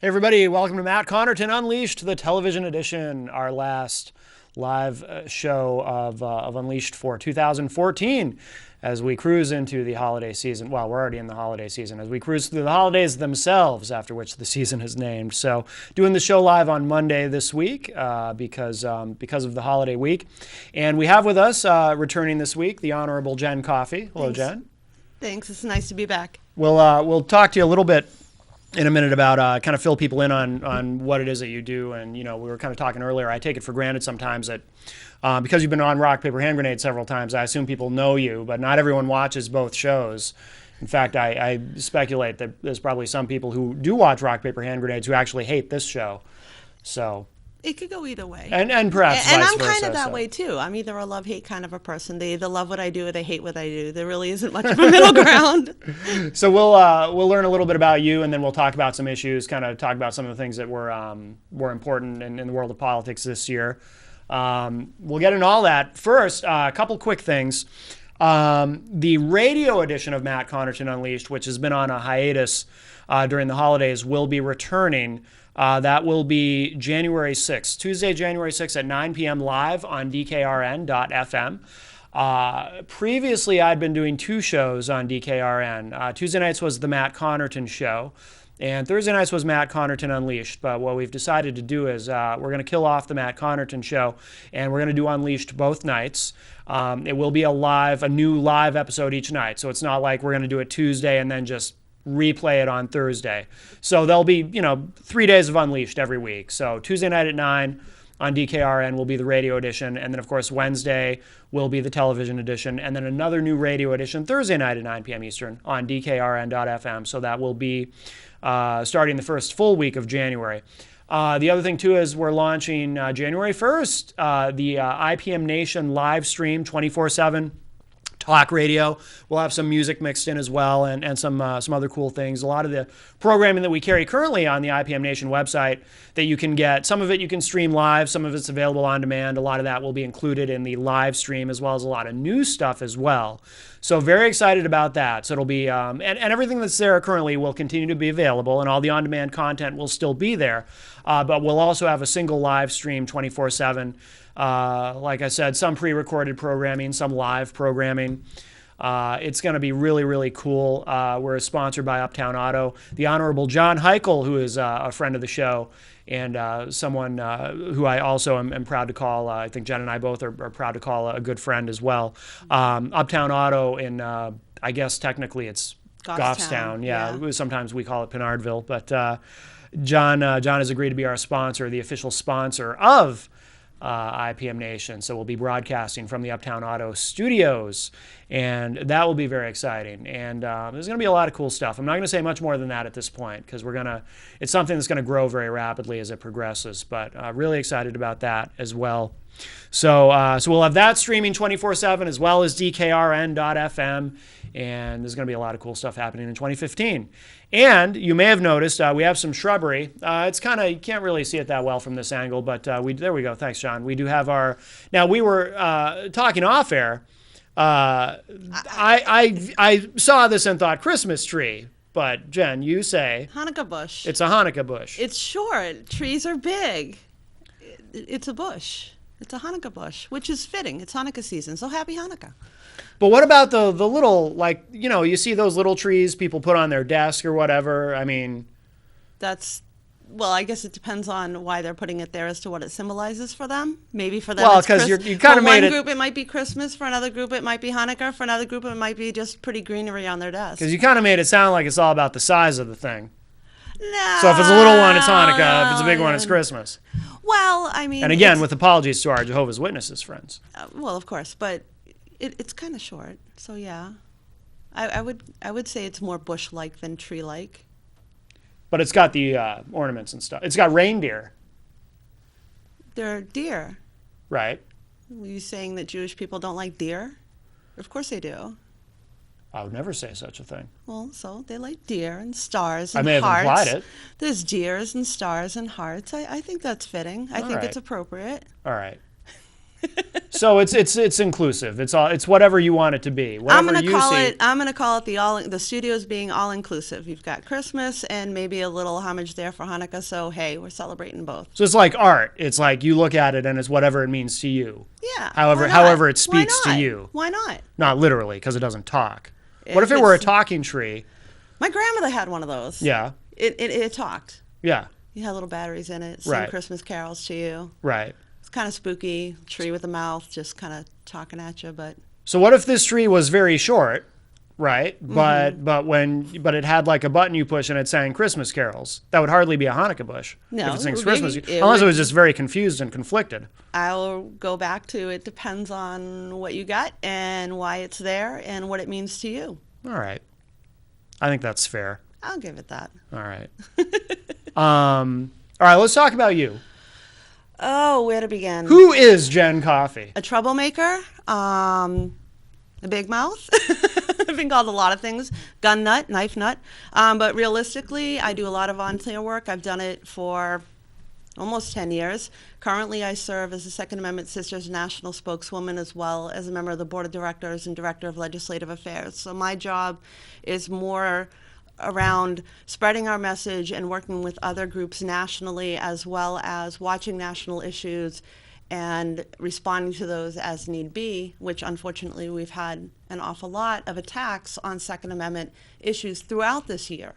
Everybody, welcome to Matt Connarton Unleashed, the television edition, our last live show of Unleashed for 2014 as we cruise into the holiday season. Well, we're already in the holiday season as we cruise through the holidays themselves, after which the season is named. So doing the show live on Monday this week because of the holiday week. And we have with us, returning this week, the Honorable Jen Coffey. Hello, Thanks. Jen. Thanks. It's nice to be back. We'll talk to you a little bit in a minute about kind of fill people in on what it is that you do. And, you know, we were kind of talking earlier. I take it for granted sometimes that because you've been on Rock, Paper, Hand Grenade several times, I assume people know you, but not everyone watches both shows. In fact, I speculate that there's probably some people who do watch Rock, Paper, Hand Grenades who actually hate this show. So it could go either way. And perhaps and vice I'm versa, kind of that so. way too. I'm either a love-hate kind of a person. They either love what I do or they hate what I do. There really isn't much of a middle ground. So we'll learn a little bit about you, and then we'll talk about some issues, kind of talk about some of the things that were important in the world of politics this year. We'll get into all that. First, a couple quick things. The radio edition of Matt Connarton Unleashed, which has been on a hiatus during the holidays, will be returning. That will be January 6th, Tuesday, January 6th at 9 p.m. live on DKRN.FM. Previously, I'd been doing two shows on DKRN. Tuesday nights was the Matt Connarton Show, and Thursday nights was Matt Connarton Unleashed. But what we've decided to do is we're going to kill off the Matt Connarton Show, and we're going to do Unleashed both nights. It will be a new live episode each night, so it's not like we're going to do it Tuesday and then just replay it on Thursday. So there'll be, 3 days of Unleashed every week. So Tuesday night at 9 on DKRN will be the radio edition, and then of course Wednesday will be the television edition, and then another new radio edition Thursday night at 9 p.m. Eastern on DKRN.FM. So that will be starting the first full week of January. The other thing too is we're launching January 1st, the IPM Nation live stream 24/7. Talk radio. We'll have some music mixed in as well, and some other cool things. A lot of the programming that we carry currently on the IPM Nation website that you can get, some of it you can stream live, some of it's available on demand. A lot of that will be included in the live stream, as well as a lot of new stuff as well. So very excited about that. So it'll be, and everything that's there currently will continue to be available, and all the on-demand content will still be there. But we'll also have a single live stream 24/7. Like I said, some pre-recorded programming, some live programming. It's going to be really, really cool. We're sponsored by Uptown Auto. The Honorable John Heichel, who is a friend of the show, and someone who I also am proud to call, I think Jen and I both are proud to call a good friend as well. Uptown Auto in, I guess technically it's Goffstown. Yeah. Sometimes we call it Pinardville. But John has agreed to be our sponsor, the official sponsor of IPM Nation. So we'll be broadcasting from the Uptown Auto studios, and that will be very exciting. And there's going to be a lot of cool stuff. I'm not going to say much more than that at this point, because it's something that's going to grow very rapidly as it progresses, but really excited about that as well. So we'll have that streaming 24/7 as well as DKRN.FM, and there's going to be a lot of cool stuff happening in 2015. And you may have noticed we have some shrubbery. It's kind of, you can't really see it that well from this angle, but there we go. Thanks, John. We do have now we were talking off air. I saw this and thought Christmas tree, but Jen, you say Hanukkah bush. It's a Hanukkah bush. It's short. Trees are big. It's a bush. It's a Hanukkah bush, which is fitting. It's Hanukkah season, so happy Hanukkah. But what about the little, you see those little trees people put on their desk or whatever? I mean, well, I guess it depends on why they're putting it there as to what it symbolizes for them. Maybe for them, well, because you kind of made it. For one group, it might be Christmas. For another group, it might be Hanukkah. For another group, it might be just pretty greenery on their desk. Because you kind of made it sound like it's all about the size of the thing. No. So if it's a little one, it's Hanukkah. If it's a big one, it's Christmas. Well, I mean. And again, with apologies to our Jehovah's Witnesses friends. Well, of course, but it's kind of short. So yeah, I would say it's more bush-like than tree-like. But it's got the ornaments and stuff. It's got reindeer. They're deer. Right. Were you saying that Jewish people don't like deer? Of course they do. I would never say such a thing. Well, so they like deer and stars and I may have hearts. implied it. There's deers and stars and hearts. I think that's fitting. I think it's appropriate. All right. So it's inclusive. It's whatever you want it to be. I'm Whatever gonna you call see. it. I'm gonna call it the studios being all inclusive. You've got Christmas and maybe a little homage there for Hanukkah. So hey, we're celebrating both. So it's like art. It's like you look at it and it's whatever it means to you. Yeah. However, why not? however it Why speaks to not? you. Why not? Not literally, because it doesn't talk. What if it were a talking tree? My grandmother had one of those. Yeah. It talked. Yeah. You had little batteries in it. Sing Right. Christmas carols to you. Right. It's kind of spooky. Tree with a mouth, just kind of talking at you. But So what if this tree was very short, right? But it had like a button you push and it sang Christmas carols. That would hardly be a Hanukkah bush No, if it sings it would Christmas, be- it unless it would- was just very confused and conflicted. I'll go back to it depends on what you got and why it's there and what it means to you. All right. I think that's fair. I'll give it that. All right. All right, let's talk about you. Oh, where to begin? Who is Jen Coffey? A troublemaker, a big mouth. I've been called a lot of things, gun nut, knife nut. But realistically, I do a lot of volunteer work. I've done it for almost 10 years. Currently, I serve as the Second Amendment Sisters National Spokeswoman as well as a member of the Board of Directors and Director of Legislative Affairs. So my job is more around spreading our message and working with other groups nationally, as well as watching national issues and responding to those as need be, which unfortunately we've had an awful lot of attacks on Second Amendment issues throughout this year,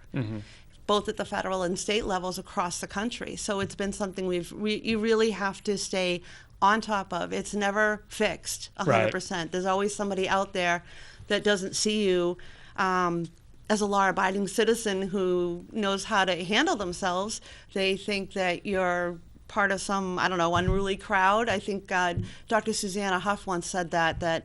both at the federal and state levels across the country. So it's been something you really have to stay on top of. It's never fixed 100%. There's always somebody out there that doesn't see you as a law-abiding citizen who knows how to handle themselves. They think that you're part of some, I don't know, unruly crowd. I think Dr. Susanna Huff once said that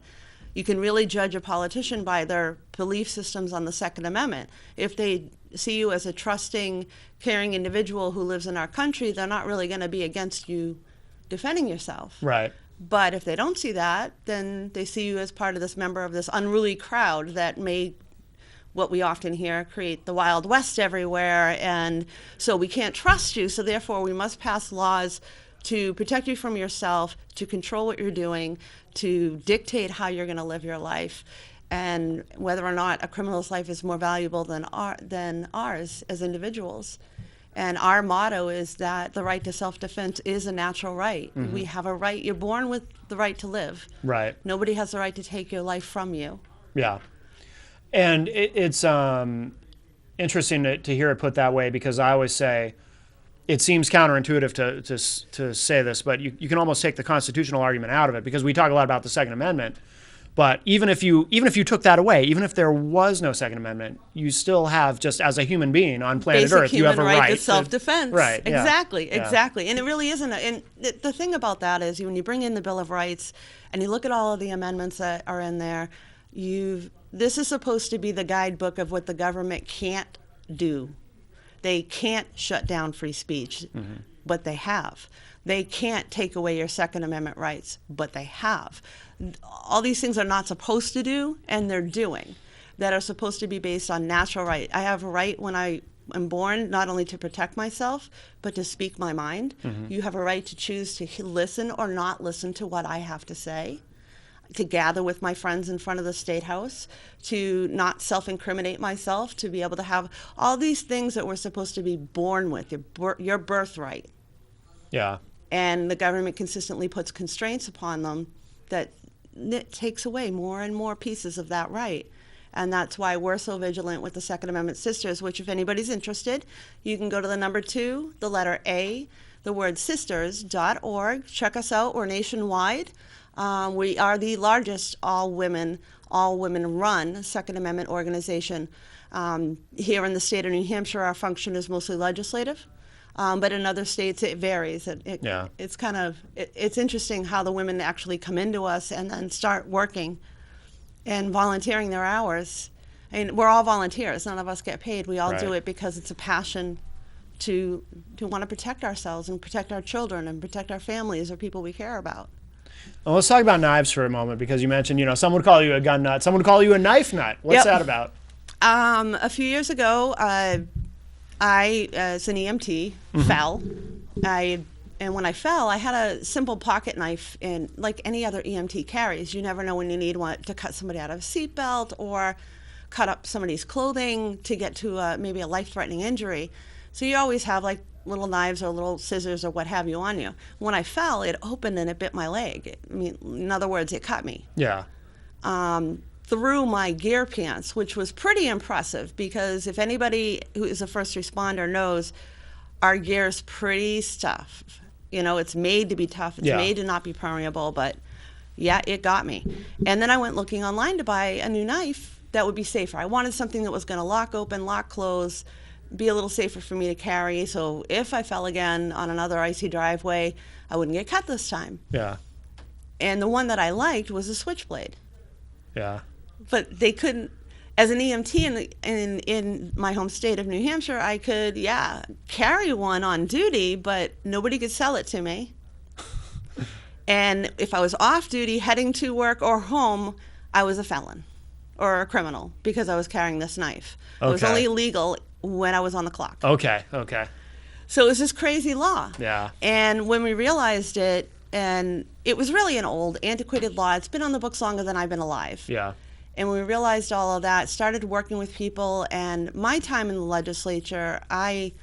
you can really judge a politician by their belief systems on the Second Amendment. If they see you as a trusting, caring individual who lives in our country, they're not really going to be against you defending yourself. Right. But if they don't see that, then they see you as part of this member of this unruly crowd that may, what we often hear, create the Wild West everywhere, and so we can't trust you, so therefore we must pass laws to protect you from yourself, to control what you're doing, to dictate how you're going to live your life, and whether or not a criminal's life is more valuable than ours as individuals. And our motto is that the right to self-defense is a natural right. We have a right. You're born with the right to live. Right. Nobody has the right to take your life from you. Yeah. And it's interesting to hear it put that way, because I always say it seems counterintuitive to say this, but you can almost take the constitutional argument out of it, because we talk a lot about the Second Amendment. But even if you took that away, even if there was no Second Amendment, you still have, just as a human being on planet Earth, you have a right to self-defense. Right. Exactly. Yeah. Exactly. And it really isn't. And the thing about that is, when you bring in the Bill of Rights and you look at all of the amendments that are in there, this is supposed to be the guidebook of what the government can't do. They can't shut down free speech, but they have. They can't take away your Second Amendment rights, but they have. All these things are not supposed to do, and they're doing, that are supposed to be based on natural right. I have a right when I am born, not only to protect myself, but to speak my mind. You have a right to choose to listen or not listen to what I have to say, to gather with my friends in front of the State House, to not self-incriminate myself, to be able to have all these things that we're supposed to be born with, your birthright. Yeah. And the government consistently puts constraints upon them that takes away more and more pieces of that right. And that's why we're so vigilant with the Second Amendment Sisters, which, if anybody's interested, you can go to the number 2, the letter A, the word sisters.org. Check us out. We're nationwide. We are the largest all-women run Second Amendment organization. Here in the state of New Hampshire, our function is mostly legislative. But in other states, it varies. It's interesting how the women actually come into us and then start working and volunteering their hours. And we're all volunteers. None of us get paid. We all do it because it's a passion to want to protect ourselves and protect our children and protect our families or people we care about. Well, let's talk about knives for a moment, because you mentioned, some would call you a gun nut, some would call you a knife nut. What's that about? A few years ago, I, as an EMT, fell. I And when I fell, I had a simple pocket knife in, like any other EMT carries. You never know when you need one to cut somebody out of a seatbelt or cut up somebody's clothing to get to maybe a life-threatening injury. So you always have like little knives or little scissors or what have you on you. When I fell, it opened and it bit my leg. I mean, in other words, it cut me. Yeah. Through my gear pants, which was pretty impressive because if anybody who is a first responder knows, our gear's pretty tough. You know, it's made to be tough. It's made to not be permeable, but yeah, it got me. And then I went looking online to buy a new knife that would be safer. I wanted something that was going to lock open, lock close, be a little safer for me to carry. So if I fell again on another icy driveway, I wouldn't get cut this time. Yeah. And the one that I liked was a switchblade. Yeah. But they couldn't, as an EMT in my home state of New Hampshire, I could, carry one on duty, but nobody could sell it to me. And if I was off duty, heading to work or home, I was a felon or a criminal because I was carrying this knife. Okay. It was only illegal when I was on the clock. Okay. So it was this crazy law. Yeah. And when we realized it, and it was really an old, antiquated law. It's been on the books longer than I've been alive. Yeah. And when we realized all of that, started working with people, and my time in the legislature, I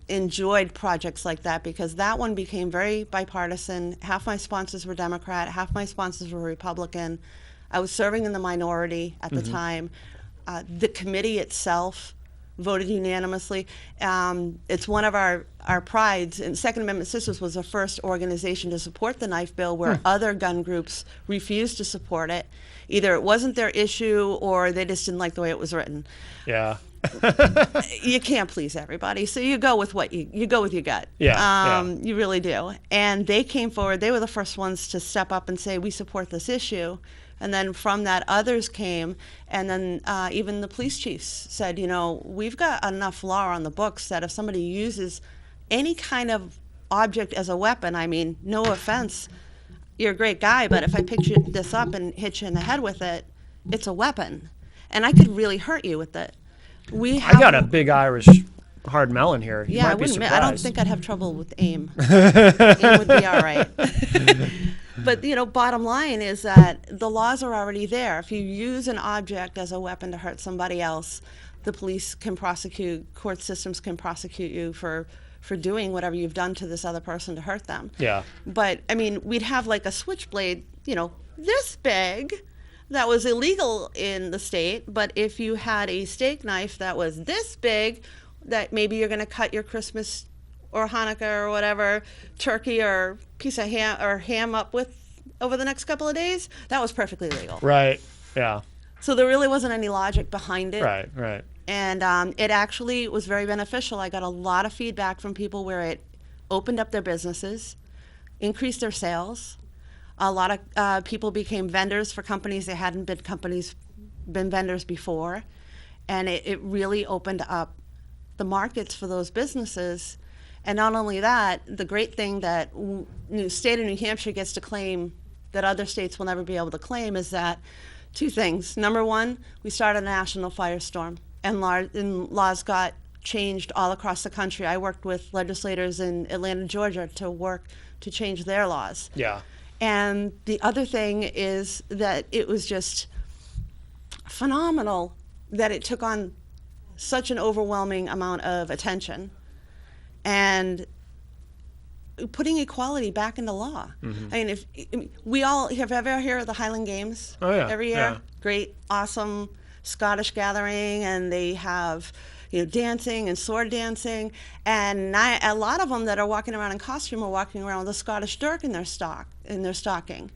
enjoyed projects like that because that one became very bipartisan. Half my sponsors were Democrat, half my sponsors were Republican. I was serving in the minority at the time. The committee itself voted unanimously. It's one of our prides, and Second Amendment Sisters was the first organization to support the knife bill where other gun groups refused to support it. Either it wasn't their issue or they just didn't like the way it was written. Yeah. You can't please everybody, so you go with what you go with your gut. Yeah. You really do. And they came forward. They were the first ones to step up and say, we support this issue. And then from that, others came. And then even the police chiefs said, you know, we've got enough law on the books that if somebody uses any kind of object as a weapon, I mean, no offense, you're a great guy, but if I pick this up and hit you in the head with it, it's a weapon. And I could really hurt you with it. I got a big Irish hard melon here. You might be surprised. I don't think I'd have trouble with aim. Aim would be all right. But, you know, bottom line is that the laws are already there. If you use an object as a weapon to hurt somebody else, the police can prosecute, court systems can prosecute you for doing whatever you've done to this other person to hurt them. Yeah. But, I mean, we'd have like a switchblade, you know, this big that was illegal in the state. But if you had a steak knife that was this big, that maybe you're going to cut your Christmas or Hanukkah or whatever turkey or piece of ham up with over the next couple of days, that was perfectly legal. Right. Yeah. So there really wasn't any logic behind it. Right. And it actually was very beneficial. I got a lot of feedback from people where it opened up their businesses, increased their sales. A lot of people became vendors for companies that hadn't been vendors before. And it really opened up the markets for those businesses. And not only that, the great thing that the state of New Hampshire gets to claim that other states will never be able to claim is that two things. Number one, we started a national firestorm, and laws got changed all across the country. I worked with legislators in Atlanta, Georgia to change their laws. Yeah. And the other thing is that it was just phenomenal that it took on such an overwhelming amount of attention and putting equality back into law. Mm-hmm. I mean, we all have ever heard of the Highland Games every year. Yeah. Great, awesome Scottish gathering, and they have dancing and sword dancing, and a lot of them that are walking around in costume are walking around with a Scottish dirk in their stocking.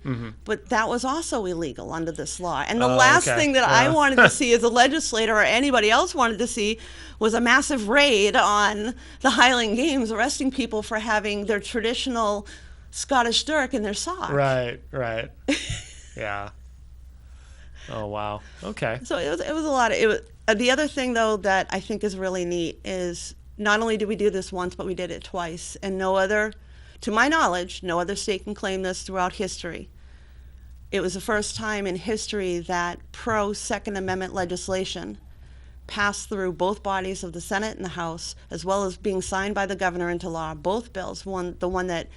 Mm-hmm. But that was also illegal under this law. And the last thing that I wanted to see as a legislator or anybody else wanted to see was a massive raid on the Highland Games, arresting people for having their traditional Scottish dirk in their sock. Right. Yeah. Oh, wow. Okay. So it was a lot. The other thing, though, that I think is really neat is not only did we do this once, but we did it twice. And to my knowledge, no other state can claim this throughout history. It was the first time in history that pro-Second Amendment legislation passed through both bodies of the Senate and the House, as well as being signed by the governor into law, both bills, the one that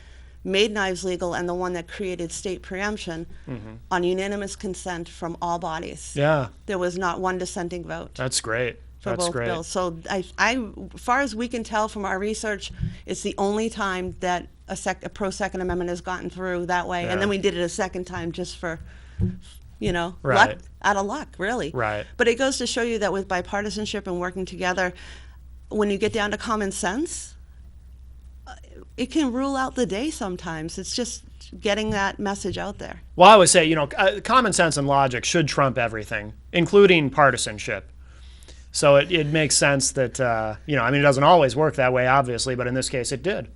made knives legal and the one that created state preemption, on unanimous consent from all bodies. Yeah. There was not one dissenting vote. That's great. For That's both great. bills. So as far as we can tell from our research, it's the only time that a pro-Second Amendment has gotten through that way. Yeah. And then we did it a second time just for, Right. luck, out of luck, really. Right. But it goes to show you that with bipartisanship and working together, when you get down to common sense, it can rule out the day sometimes. It's just getting that message out there. Well, I would say, common sense and logic should trump everything, including partisanship. So it makes sense that, it doesn't always work that way, obviously, but in this case it did.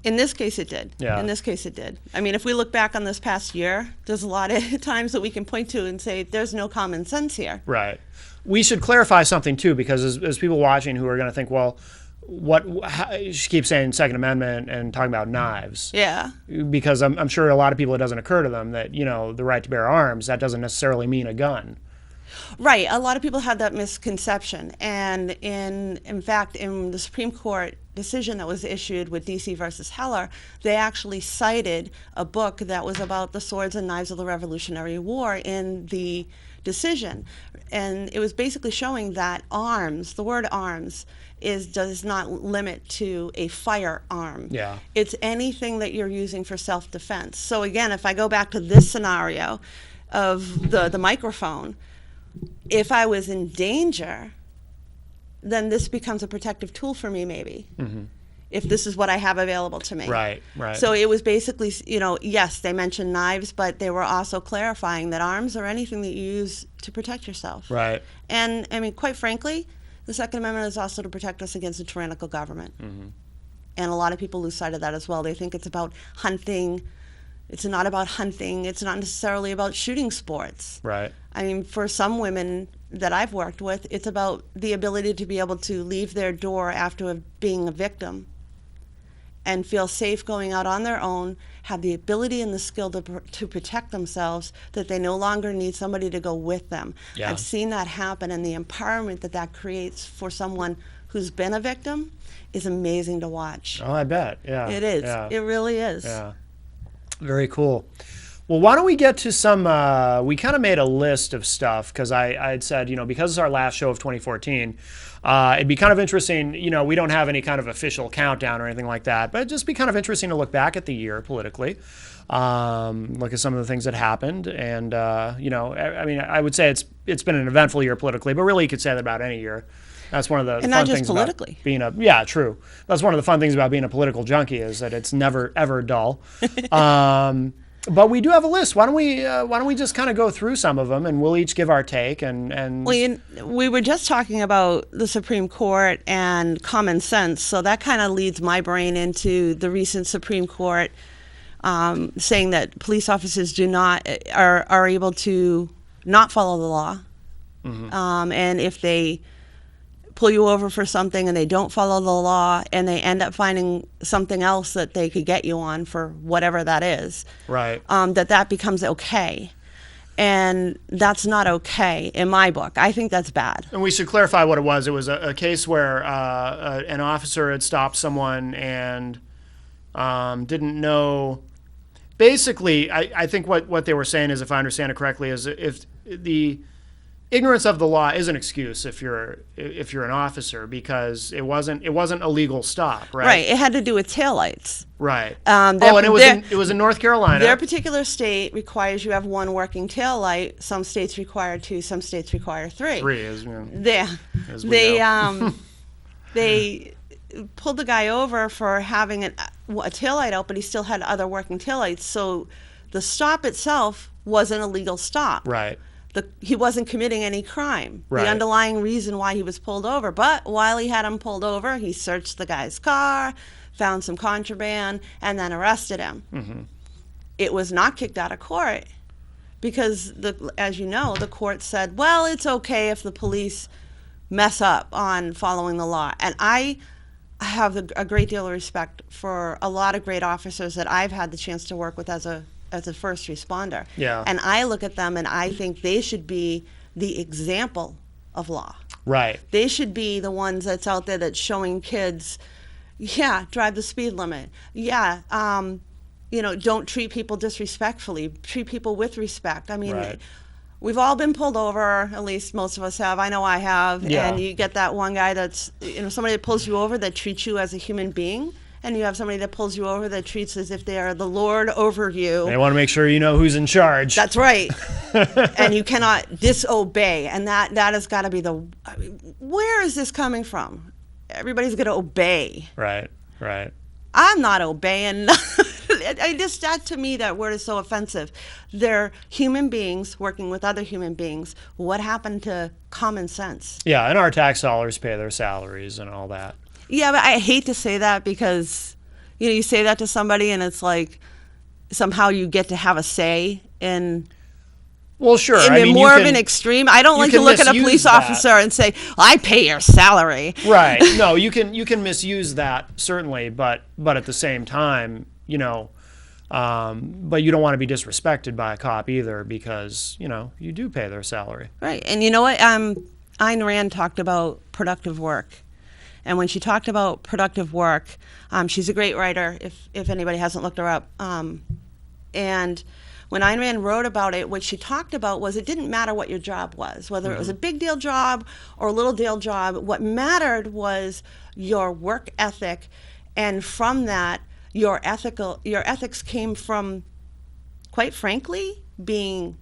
In this case, it did. Yeah. In this case, it did. I mean, if we look back on this past year, there's a lot of times that we can point to and say, there's no common sense here. Right. We should clarify something, too, because as people watching who are going to think, well, she keeps saying Second Amendment and talking about knives. Yeah. Because I'm sure a lot of people, it doesn't occur to them that, the right to bear arms, that doesn't necessarily mean a gun. Right. A lot of people have that misconception. And in fact, in the Supreme Court decision that was issued with D.C. versus Heller, they actually cited a book that was about the swords and knives of the Revolutionary War in the decision. And it was basically showing that arms, the word arms, does not limit to a firearm. Yeah. It's anything that you're using for self-defense. So again, if I go back to this scenario of the microphone, if I was in danger, then this becomes a protective tool for me, maybe, if this is what I have available to me. Right, right. So it was basically, yes, they mentioned knives, but they were also clarifying that arms are anything that you use to protect yourself. Right. And, I mean, quite frankly, the Second Amendment is also to protect us against a tyrannical government. And a lot of people lose sight of that as well. They think it's about hunting. It's not about hunting. It's not necessarily about shooting sports. Right. I mean, for some women that I've worked with, it's about the ability to be able to leave their door after being a victim and feel safe going out on their own, have the ability and the skill to protect themselves, that they no longer need somebody to go with them. Yeah. I've seen that happen, and the empowerment that creates for someone who's been a victim is amazing to watch. Oh, I bet. Yeah. It is. Yeah. It really is. Yeah. Very cool. Well, why don't we get to some, we kind of made a list of stuff because I had said, because it's our last show of 2014, it'd be kind of interesting, we don't have any kind of official countdown or anything like that, but it'd just be kind of interesting to look back at the year politically, look at some of the things that happened. And, I would say it's been an eventful year politically, but really you could say that about any year. That's one of the fun things about being true. That's one of the fun things about being a political junkie is that it's never ever dull. But we do have a list. Why don't we just kind of go through some of them, and we'll each give our take. And we were just talking about the Supreme Court and common sense, so that kind of leads my brain into the recent Supreme Court saying that police officers are able to not follow the law, and if they pull you over for something and they don't follow the law and they end up finding something else that they could get you on for whatever that is, right? That becomes okay. And that's not okay in my book. I think that's bad. And we should clarify what it was. It was a case where an officer had stopped someone and didn't know. Basically, I think what they were saying is, if I understand it correctly, is if the ignorance of the law is an excuse if you're an officer, because it wasn't a legal stop, right? Right. It had to do with taillights. Right. And it was in North Carolina. Their particular state requires you have one working taillight. Some states require two. Some states require three. They pulled the guy over for having a taillight out, but he still had other working taillights. So the stop itself wasn't a legal stop. Right. He wasn't committing any crime, right. The underlying reason why he was pulled over. But while he had him pulled over, he searched the guy's car, found some contraband, and then arrested him. Mm-hmm. It was not kicked out of court because, as you know, the court said, well, it's okay if the police mess up on following the law. And I have a great deal of respect for a lot of great officers that I've had the chance to work with as a first responder. Yeah. And I look at them and I think they should be the example of law. Right. They should be the ones that's out there that's showing kids, yeah, drive the speed limit. Yeah, don't treat people disrespectfully. Treat people with respect. I mean, Right. we've all been pulled over, at least most of us have. I know I have. Yeah. And you get that one guy that's, somebody that pulls you over that treats you as a human being. And you have somebody that pulls you over that treats as if they are the Lord over you. They want to make sure you know who's in charge. That's right. And you cannot disobey. And that has got to be where is this coming from? Everybody's going to obey. Right, right. I'm not obeying. That to me, that word is so offensive. They're human beings working with other human beings. What happened to common sense? Yeah, and our tax dollars pay their salaries and all that. Yeah, but I hate to say that because, you say that to somebody and it's like somehow you get to have a say in. Well, sure. I mean, more of an extreme. I don't like to look at a police officer and say, "I pay your salary." Right. No, you can misuse that certainly, but at the same time, but you don't want to be disrespected by a cop either because you do pay their salary. Right. And you know what? Ayn Rand talked about productive work. And when she talked about productive work, she's a great writer, if anybody hasn't looked her up. And when Ayn Rand wrote about it, what she talked about was it didn't matter what your job was, whether it was a big deal job or a little deal job. What mattered was your work ethic. And from that, your ethics came from, quite frankly, using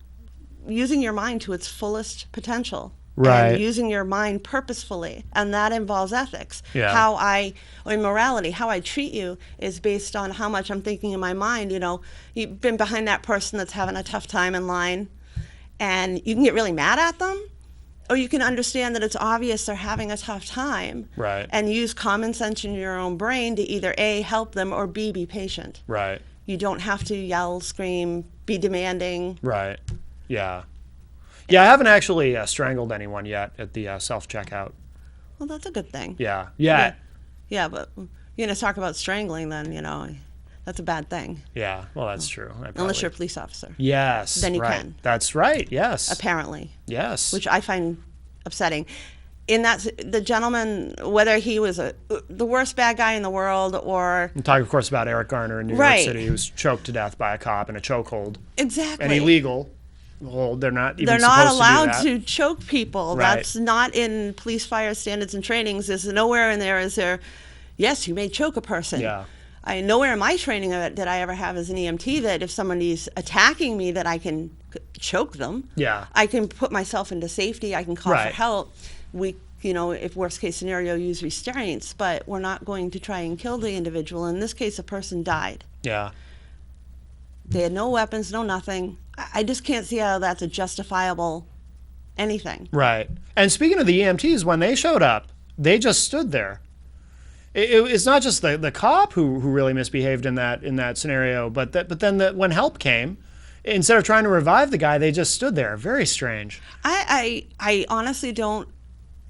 your mind to its fullest potential. Right. And using your mind purposefully, and that involves ethics. Yeah. Or morality, how I treat you is based on how much I'm thinking in my mind. You've been behind that person that's having a tough time in line, and you can get really mad at them, or you can understand that it's obvious they're having a tough time. Right. And use common sense in your own brain to either A, help them, or B, be patient. Right. You don't have to yell, scream, be demanding. Right. Yeah. Yeah, I haven't actually strangled anyone yet at the self-checkout. Well, that's a good thing. Yeah. Yeah, but talk about strangling, then, that's a bad thing. Yeah, well, that's true. Unless you're a police officer. Yes, then you right. can. That's right, yes. Apparently. Yes. Which I find upsetting. In that, the gentleman, whether he was the worst bad guy in the world or... I'm talking, of course, about Eric Garner in New York City, who was choked to death by a cop in a chokehold. Exactly. And illegal. Well, they're not even They're not allowed to do that. to choke people. Right. That's not in police fire standards and trainings. There's nowhere in there is there, yes, you may choke a person. Yeah. Nowhere in my training did I ever have as an EMT that if somebody's attacking me that I can choke them. Yeah. I can put myself into safety. I can call for help. We, if worst case scenario, use restraints, but we're not going to try and kill the individual. In this case, a person died. Yeah. They had no weapons, no nothing. I just can't see how that's a justifiable anything. Right. And speaking of the EMTs, when they showed up, they just stood there. It's not just the cop who really misbehaved in that scenario, but then when help came, instead of trying to revive the guy, they just stood there. Very strange. I honestly don't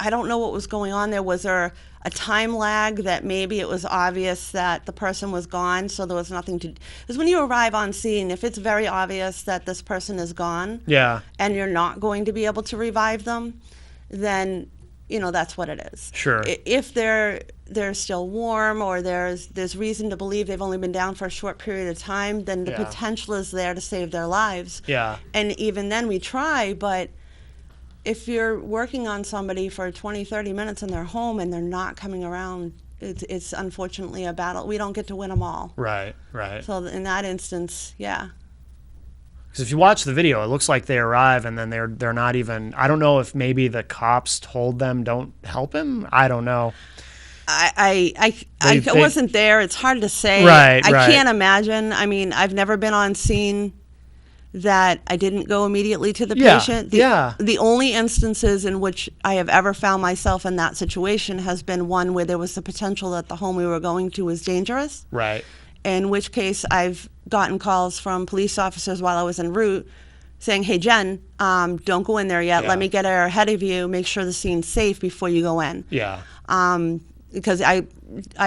know what was going on there. Was there a time lag that maybe it was obvious that the person was gone, so there was nothing to... Because when you arrive on scene, if it's very obvious that this person is gone, yeah, and you're not going to be able to revive them, then that's what it is. Sure. If they're still warm or there's reason to believe they've only been down for a short period of time, then the potential is there to save their lives. Yeah. And even then we try, but if you're working on somebody for 20, 30 minutes in their home and they're not coming around, it's unfortunately a battle. We don't get to win them all. Right, right. So in that instance, yeah. Because if you watch the video, it looks like they arrive and then they're not even... I don't know if maybe the cops told them don't help him. I don't know. I wasn't there. It's hard to say. Right, I can't imagine. I mean, I've never been on scene that I didn't go immediately to the patient. The only instances in which I have ever found myself in that situation has been one where there was the potential that the home we were going to was dangerous. Right. In which case I've gotten calls from police officers while I was en route saying, hey, Jen, don't go in there yet. Yeah. Let me get her ahead of you. Make sure the scene's safe before you go in. Yeah. Because I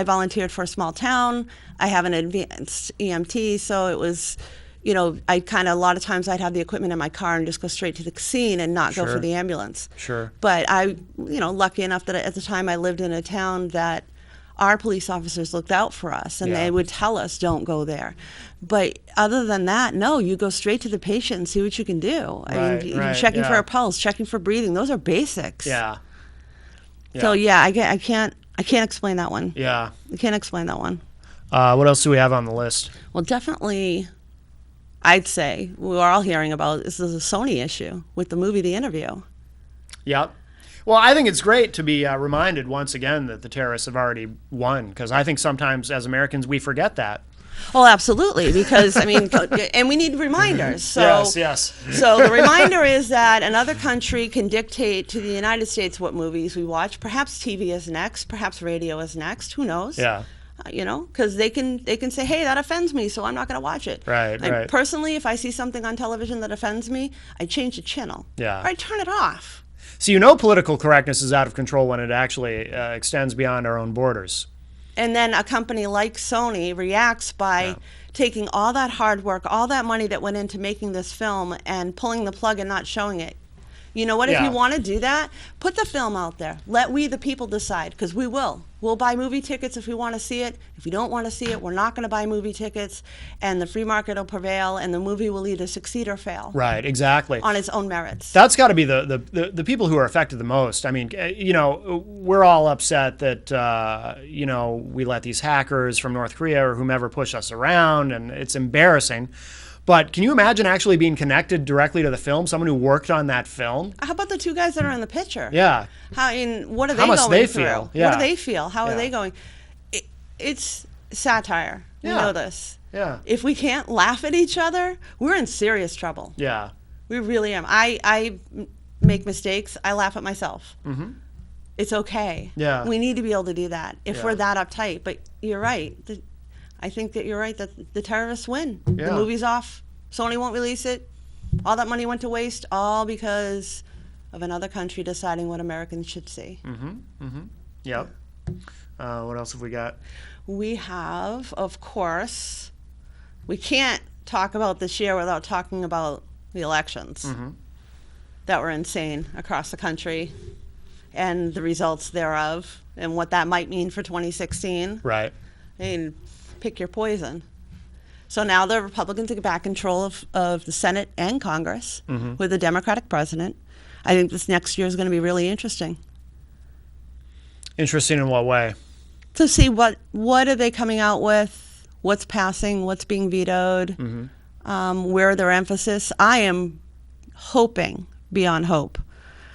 volunteered for a small town. I have an advanced EMT, so it was... I kind of, a lot of times I'd have the equipment in my car and just go straight to the scene and not go for Sure. the ambulance. Sure. But lucky enough that at the time I lived in a town that our police officers looked out for us, and Yeah. they would tell us, don't go there. But other than that, no, you go straight to the patient and see what you can do. Right, you're right, checking for yeah. a pulse, checking for breathing. Those are basics. Yeah. So I can't explain that one. Yeah. I can't explain that one. What else do we have on the list? Well, definitely, I'd say we're all hearing about this is a Sony issue with the movie The Interview. Yep. Well, I think it's great to be reminded once again that the terrorists have already won, because I think sometimes as Americans we forget that. Oh, absolutely, because and we need reminders. So, Yes. So the reminder is that another country can dictate to the United States what movies we watch. Perhaps TV is next. Perhaps radio is next. Who knows? Yeah. Because they can say, hey, that offends me, so I'm not going to watch it. Right, right. Personally, if I see something on television that offends me, I change the channel. Yeah. Or I turn it off. So political correctness is out of control when it actually extends beyond our own borders. And then a company like Sony reacts by taking all that hard work, all that money that went into making this film, and pulling the plug and not showing it. You know what? If you want to do that, put the film out there. Let we, the people, decide, because we will. We'll buy movie tickets if we want to see it. If we don't want to see it, we're not going to buy movie tickets, and the free market will prevail, and the movie will either succeed or fail. Right, exactly. On its own merits. That's got to be the people who are affected the most. I mean, we're all upset that, we let these hackers from North Korea or whomever push us around, and it's embarrassing. But can you imagine actually being connected directly to the film, someone who worked on that film? How about the two guys that are in the picture? Yeah. What are they How must going they through? feel? Yeah. What do they feel? How are Yeah. they going? It's satire. We Yeah. know this. Yeah. If we can't laugh at each other, we're in serious trouble. Yeah. We really am. I make mistakes. I laugh at myself. Mm-hmm. It's okay. Yeah. We need to be able to do that if Yeah. we're that uptight. But you're right. I think that you're right that the terrorists win. Yeah. The movie's off. Sony won't release it. All that money went to waste, all because of another country deciding what Americans should see. Yep. What else have we got? We have, of course, we can't talk about this year without talking about the elections that were insane across the country and the results thereof and what that might mean for 2016. Right. I mean, pick your poison. So now the Republicans are back in control of the Senate and Congress with a Democratic president. I think this next year is going to be really interesting Interesting in what way? to see what are they coming out with, what's passing, what's being vetoed, where their emphasis. I am hoping beyond hope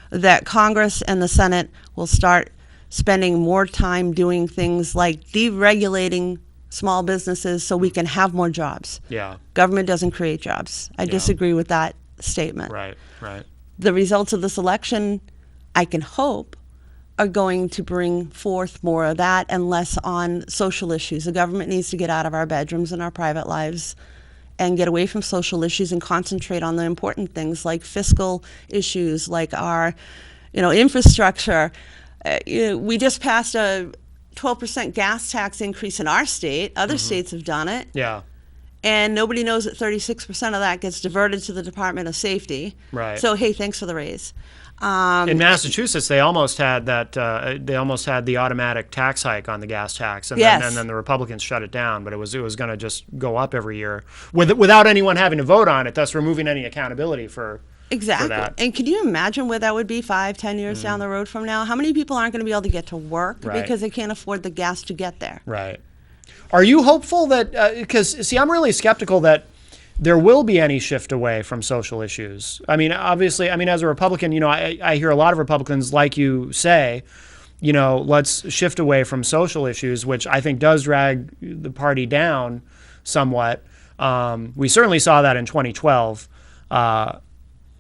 that Congress and the Senate will start spending more time doing things like deregulating small businesses so we can have more jobs. Yeah. Government doesn't create jobs. I disagree with that statement. Right. Right. The results of this election, I can hope, are going to bring forth more of that and less on social issues. The government needs to get out of our bedrooms and our private lives and get away from social issues and concentrate on the important things like fiscal issues, like our, infrastructure. We just passed a 12% gas tax increase in our state. Other states have done it. Yeah. And nobody knows that 36% of that gets diverted to the Department of Safety. Right. So, hey, thanks for the raise. In Massachusetts, they almost had that. They almost had the automatic tax hike on the gas tax, and then the Republicans shut it down. But it was going to just go up every year without anyone having to vote on it, thus removing any accountability for that. And can you imagine where that would be 5-10 years down the road from now? How many people aren't going to be able to get to work because they can't afford the gas to get there? Right. Are you hopeful that because I'm really skeptical that there will be any shift away from social issues? I mean, obviously, as a Republican, I hear a lot of Republicans, like you say, let's shift away from social issues, which I think does drag the party down somewhat. We certainly saw that in 2012.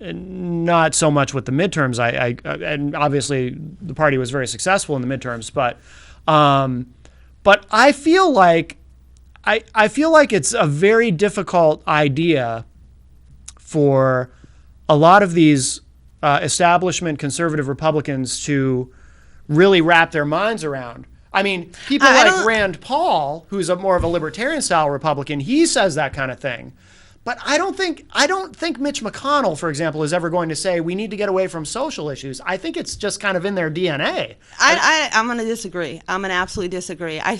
Not so much with the midterms. And obviously the party was very successful in the midterms, but I feel like it's a very difficult idea for a lot of these establishment conservative Republicans to really wrap their minds around. I mean, people like Rand Paul, who's more of a libertarian style Republican, he says that kind of thing. But I don't think Mitch McConnell, for example, is ever going to say we need to get away from social issues. I think it's just kind of in their DNA. I'm going to disagree. I'm going to absolutely disagree. I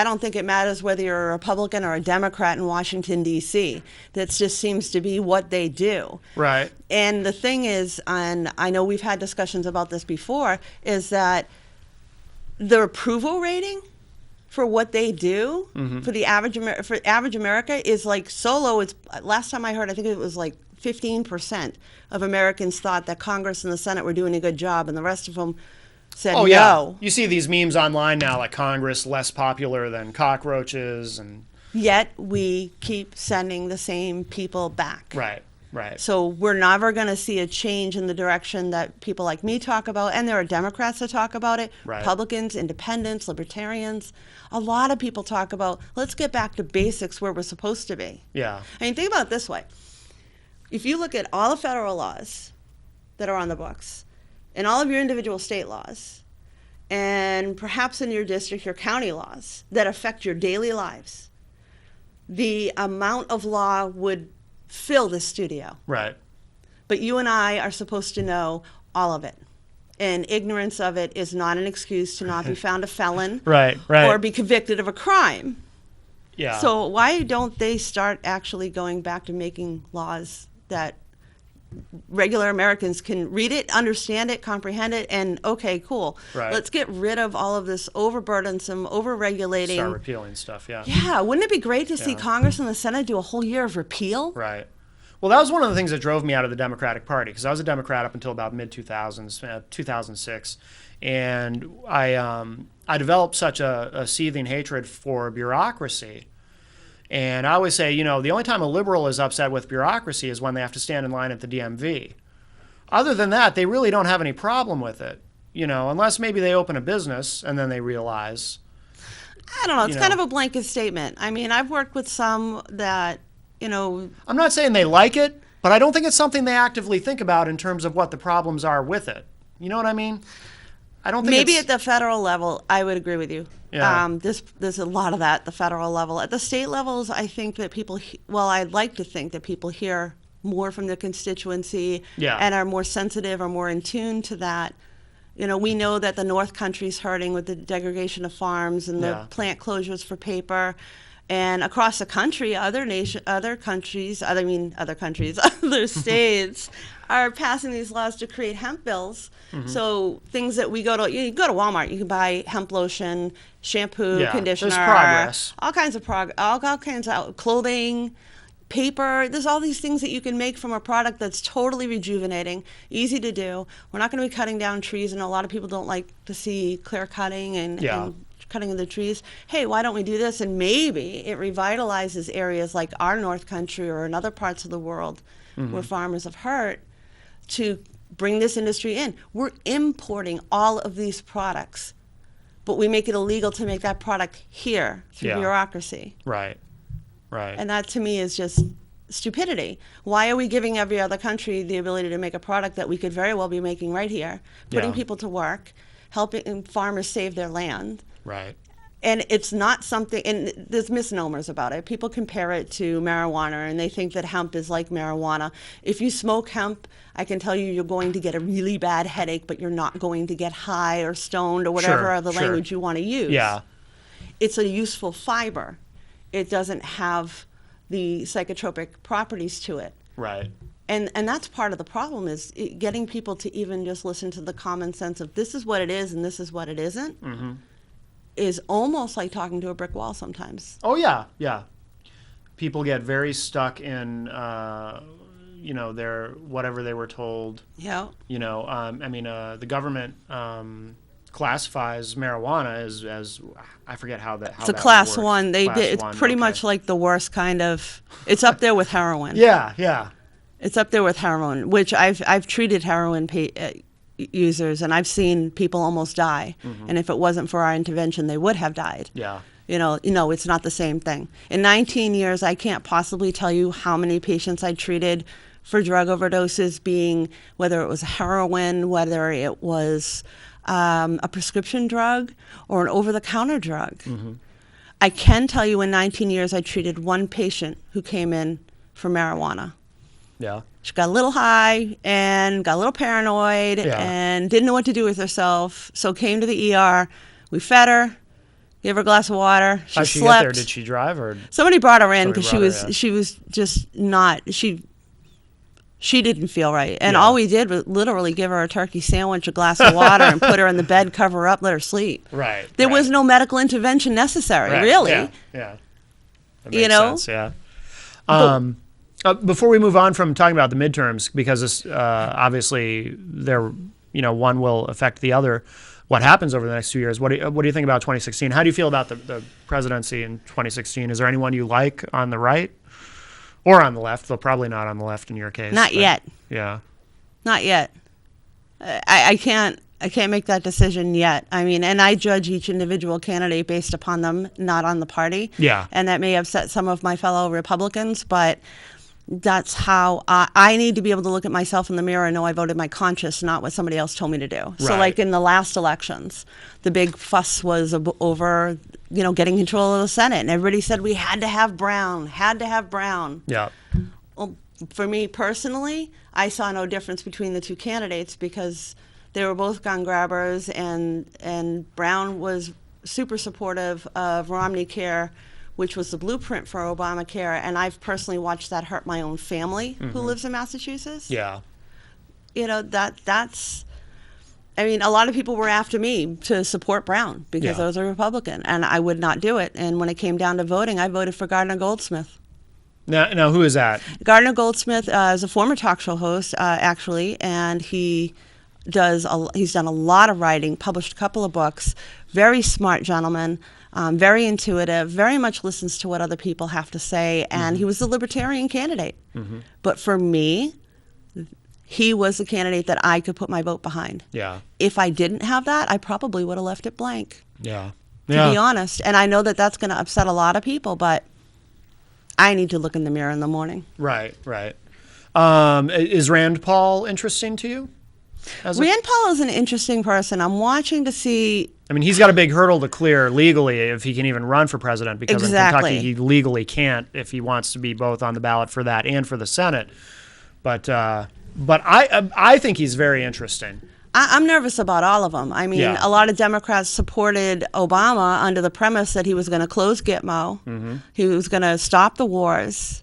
don't think it matters whether you're a Republican or a Democrat in Washington, D.C. That just seems to be what they do. Right. And the thing is, and I know we've had discussions about this before, is that the approval rating for what they do for the average America is like so low. It's last time I heard, I think it was like 15% of Americans thought that Congress and the Senate were doing a good job, and the rest of them said no. Yeah. You see these memes online now, like Congress less popular than cockroaches, and yet we keep sending the same people back. Right. Right. So we're never going to see a change in the direction that people like me talk about, and there are Democrats that talk about it, right. Republicans, independents, libertarians. A lot of people talk about, let's get back to basics where we're supposed to be. Yeah. I mean, think about it this way. If you look at all the federal laws that are on the books, and all of your individual state laws, and perhaps in your district, your county laws that affect your daily lives, the amount of law would fill this studio. Right. But you and I are supposed to know all of it. And ignorance of it is not an excuse to not be found a felon right. or be convicted of a crime. Yeah. So why don't they start actually going back to making laws that regular Americans can read it, understand it, comprehend it, and okay, cool. Right. Let's get rid of all of this overburdensome, overregulating. Start repealing stuff, yeah. Yeah, wouldn't it be great to see Congress and the Senate do a whole year of repeal? Right. Well, that was one of the things that drove me out of the Democratic Party, because I was a Democrat up until about mid-2000s, 2006, and I developed such a seething hatred for bureaucracy. And I always say, you know, the only time a liberal is upset with bureaucracy is when they have to stand in line at the DMV. Other than that, they really don't have any problem with it, you know, unless maybe they open a business and then they realize. I don't know. It's kind of a blanket statement. I mean, I've worked with some that, you know. I'm not saying they like it, but I don't think it's something they actively think about in terms of what the problems are with it. You know what I mean? I don't think maybe at the federal level, I would agree with you. Yeah. There's a lot of that at the federal level. At the state levels, I think that people, I'd like to think that people hear more from the constituency and are more sensitive or more in tune to that. You know, we know that the North Country's hurting with the degradation of farms and the plant closures for paper. And across the country, other states are passing these laws to create hemp bills. Mm-hmm. So things that you go to Walmart, you can buy hemp lotion, shampoo, conditioner, there's progress. all kinds of clothing, paper. There's all these things that you can make from a product that's totally rejuvenating, easy to do. We're not going to be cutting down trees, and a lot of people don't like to see clear cutting and cutting of the trees. Hey, why don't we do this? And maybe it revitalizes areas like our North Country or in other parts of the world where farmers have hurt to bring this industry in. We're importing all of these products, but we make it illegal to make that product here through bureaucracy. Right. Right. And that to me is just stupidity. Why are we giving every other country the ability to make a product that we could very well be making right here, putting people to work, helping farmers save their land? Right. And it's not something, and there's misnomers about it. People compare it to marijuana, and they think that hemp is like marijuana. If you smoke hemp, I can tell you you're going to get a really bad headache, but you're not going to get high or stoned or whatever other language you want to use. Yeah. It's a useful fiber. It doesn't have the psychotropic properties to it. Right. And that's part of the problem, is getting people to even just listen to the common sense of this is what it is and this is what it isn't. Mm-hmm. Is almost like talking to a brick wall sometimes. Oh, yeah, yeah. People get very stuck in, their whatever they were told. Yeah. The government classifies marijuana as I forget how that. It's a class one. It's pretty much like the worst kind of. It's up there with heroin. Yeah. It's up there with heroin, which I've treated heroin users, and I've seen people almost die. Mm-hmm. And if it wasn't for our intervention, they would have died. Yeah. It's not the same thing. In 19 years, I can't possibly tell you how many patients I treated for drug overdoses, being whether it was heroin, whether it was a prescription drug or an over-the-counter drug. Mm-hmm. I can tell you in 19 years, I treated one patient who came in for marijuana. Yeah. She got a little high and got a little paranoid Yeah. and didn't know what to do with herself. So came to the ER. We fed her, gave her a glass of water. How'd she slept. get there? Did she drive or? Somebody brought her in because Somebody brought her, yeah. she was just not she didn't feel right. And Yeah. all we did was literally give her a turkey sandwich, a glass of water, and put her in the bed, cover her up, let her sleep. Right. There right. was no medical intervention necessary, Right. really. Yeah. Yeah. That makes You know? sense. Yeah. Before we move on from talking about the midterms, because this, obviously one will affect the other. What happens over the next 2 years? What do you think about 2016? How do you feel about the presidency in 2016? Is there anyone you like on the right or on the left? Though probably not on the left in your case. Not yet. Yeah. Not yet. I can't make that decision yet. I mean, and I judge each individual candidate based upon them, not on the party. Yeah. And that may upset some of my fellow Republicans, but that's how I need to be able to look at myself in the mirror and know I voted my conscience, not what somebody else told me to do. So Right. like in the last elections, the big fuss was over, getting control of the Senate. And everybody said we had to have Brown. Yeah. Well, for me personally, I saw no difference between the two candidates because they were both gun grabbers, and Brown was super supportive of Romney Care, which was the blueprint for Obamacare, and I've personally watched that hurt my own family who lives in Massachusetts. Yeah. That's. I mean, a lot of people were after me to support Brown because Yeah. I was a Republican, and I would not do it. And when it came down to voting, I voted for Gardner Goldsmith. Now, who is that? Gardner Goldsmith is a former talk show host, actually, and he's done a lot of writing, published a couple of books. Very smart gentleman, very intuitive, very much listens to what other people have to say, and he was the Libertarian candidate. But for me, he was the candidate that I could put my vote behind. Yeah. If I didn't have that, I probably would have left it blank, Yeah. to be honest. And I know that that's going to upset a lot of people, but I need to look in the mirror in the morning. Right. Is Rand Paul interesting to you? Rand Paul is an interesting person. I'm watching to see. I mean, he's got a big hurdle to clear legally if he can even run for president, because Exactly. in Kentucky he legally can't if he wants to be both on the ballot for that and for the Senate. But I think he's very interesting. I'm nervous about all of them. I mean, Yeah. a lot of Democrats supported Obama under the premise that he was going to close Gitmo. He was going to stop the wars.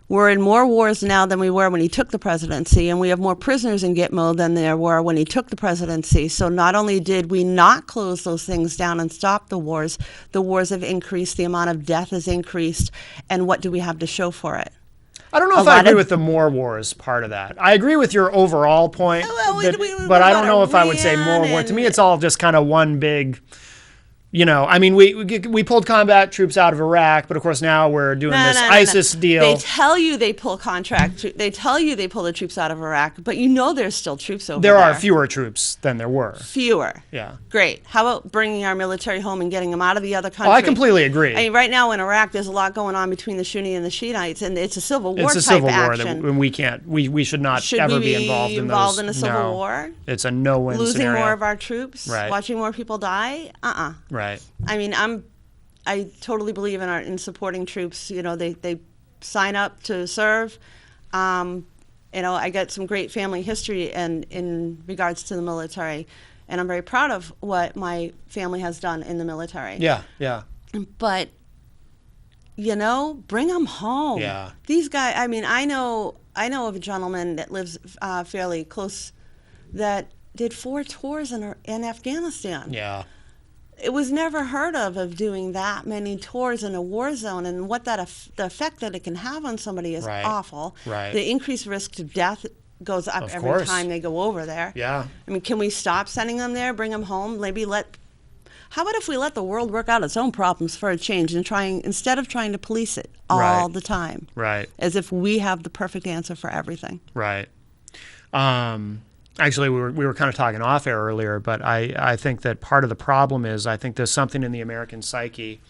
We're in more wars now than we were when he took the presidency, and we have more prisoners in Gitmo than there were when he took the presidency. So not only did we not close those things down and stop the wars have increased, the amount of death has increased, and what do we have to show for it? I don't know if I agree with the more wars part of that. I agree with your overall point, but I don't know if I would say more war. To me, it's all just kind of one big. I mean, we pulled combat troops out of Iraq, but of course now we're doing this ISIS deal. They tell you they pull they tell you they pull the troops out of Iraq, but there's still troops over there. There are fewer troops than there were. Fewer. Yeah. Great. How about bringing our military home and getting them out of the other country? Oh, I completely agree. I mean, right now in Iraq, there's a lot going on between the Sunni and the Shiites, and it's a civil war It's a type civil war action. that we can't. We should not ever be involved in those. In a civil war? It's a no-win Losing scenario. more of our troops? Right. Watching more people die? Right. I mean, I totally believe in supporting troops. They sign up to serve. I got some great family history in regards to the military, and I'm very proud of what my family has done in the military. Yeah. But bring them home. Yeah. These guys. I mean, I know of a gentleman that lives fairly close that did 4 tours in Afghanistan. Yeah. It was never heard of doing that many tours in a war zone, and what the effect that it can have on somebody is awful. Right. The increased risk to death goes up Of every course. time they go over there. Yeah. I mean, can we stop sending them there, bring them home, maybe how about if we let the world work out its own problems for a change and instead of trying to police it all the time. Right. As if we have the perfect answer for everything. Right. Actually, we were kind of talking off air earlier, but I think that part of the problem is I think there's something in the American psyche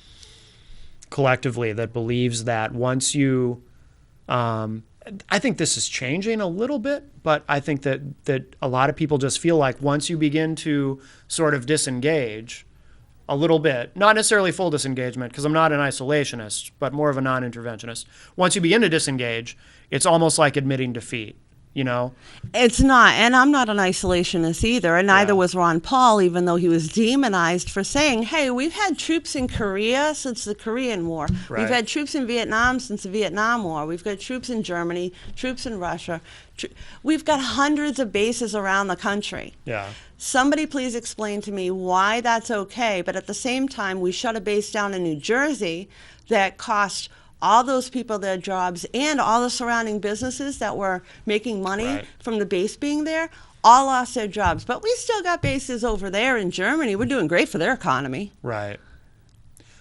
collectively that believes that once you, I think this is changing a little bit, but I think that a lot of people just feel like once you begin to sort of disengage, a little bit, not necessarily full disengagement, because I'm not an isolationist, but more of a non-interventionist. Once you begin to disengage, it's almost like admitting defeat, you know? It's not, and I'm not an isolationist either, and neither Yeah. was Ron Paul, even though he was demonized for saying, hey, we've had troops in Korea since the Korean War. Right. We've had troops in Vietnam since the Vietnam War. We've got troops in Germany, troops in Russia. We've got hundreds of bases around the country. Yeah. Somebody please explain to me why that's okay, but at the same time, we shut a base down in New Jersey that cost all those people their jobs and all the surrounding businesses that were making money Right. from the base being there, all lost their jobs. But we still got bases over there in Germany. We're doing great for their economy. Right.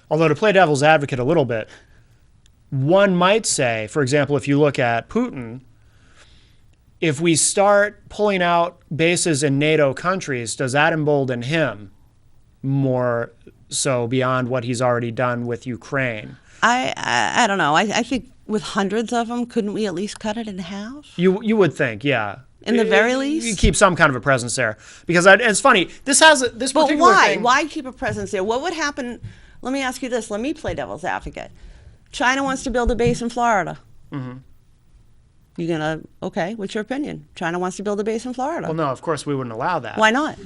Although, to play devil's advocate a little bit, one might say, for example, if you look at Putin, if we start pulling out bases in NATO countries, does that embolden him more so beyond what he's already done with Ukraine? I don't know. I think with hundreds of them, couldn't we at least cut it in half? You would think, yeah. In the very least? You keep some kind of a presence there. Because it's funny, this But particular why? thing... Why keep a presence there? What would happen? Let me ask you this. Let me play devil's advocate. China wants to build a base in Florida. Mm-hmm. You're going to, okay, what's your opinion? China wants to build a base in Florida. Well, no, of course we wouldn't allow that. Why not?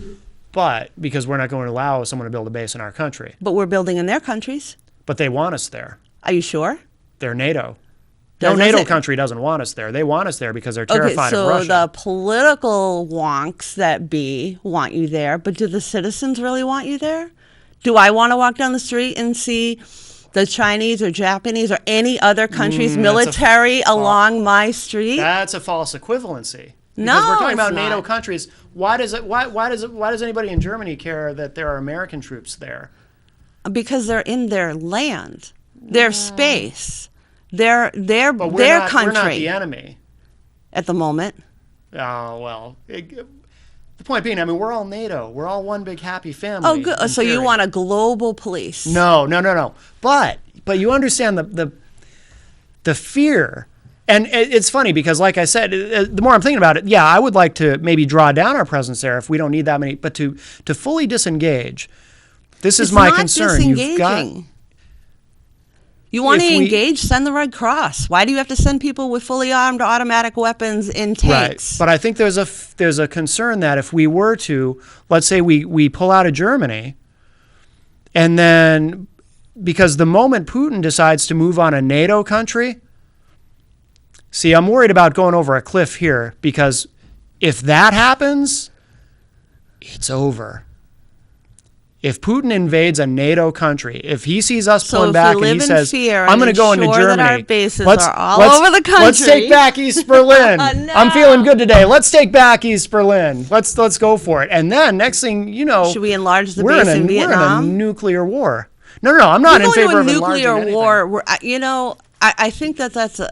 But because we're not going to allow someone to build a base in our country. But we're building in their countries. But they want us there. Are you sure? They're NATO. No Doesn't NATO it- country doesn't want us there. They want us there because they're terrified okay, of so Russia. the political wonks that be want you there, but do the citizens really want you there? Do I want to walk down the street and see the Chinese or Japanese or any other country's military along my street? That's a false equivalency. No, Because we're talking it's about NATO not. countries. Why does anybody in Germany care that there are American troops there? Because they're in their land, their space, their But we're their not, country We're not the enemy. at the moment. Oh, well. The point being, I mean, we're all NATO. We're all one big happy family. Oh, good. in So you theory. want a global police? No. But you understand the fear. And it's funny because, like I said, the more I'm thinking about it, yeah, I would like to maybe draw down our presence there if we don't need that many. But to fully disengage, this is It's my not concern. You've got. disengaging. You want to If we- engage? Send the Red Cross. Why do you have to send people with fully armed automatic weapons in Right, tanks? but I think there's a concern that if we were to, let's say we pull out of Germany, and then because the moment Putin decides to move on a NATO country, see, I'm worried about going over a cliff here because if that happens, it's over. If Putin invades a NATO country, if he sees us So pulling if back we and he live in says, fear I'm and going to go into ensure that Germany. our bases are all over the Let's take country." back East Berlin. No. I'm feeling good today. Let's take back East Berlin. Let's go for it. And then next thing you know, Should we enlarge the we're base in We're in a Vietnam? nuclear war. No, I'm not in We're favor going of to a enlarging nuclear anything. war. I think that's a.